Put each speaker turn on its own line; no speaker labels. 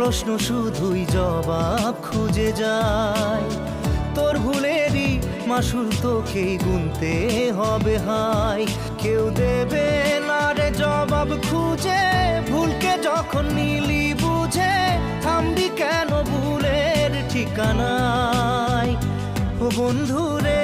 প্রশ্ন শুধুই জবাব খুঁজে যায়। তোর ভুলেরই মাসুল তোকেই গুনতে হবে হাই। কেউ দেবে না রে জবাব খুঁজে, ভুলকে যখন নিলি বুঝে থামবি কেন ভুলের ঠিকানায়। ও বন্ধু রে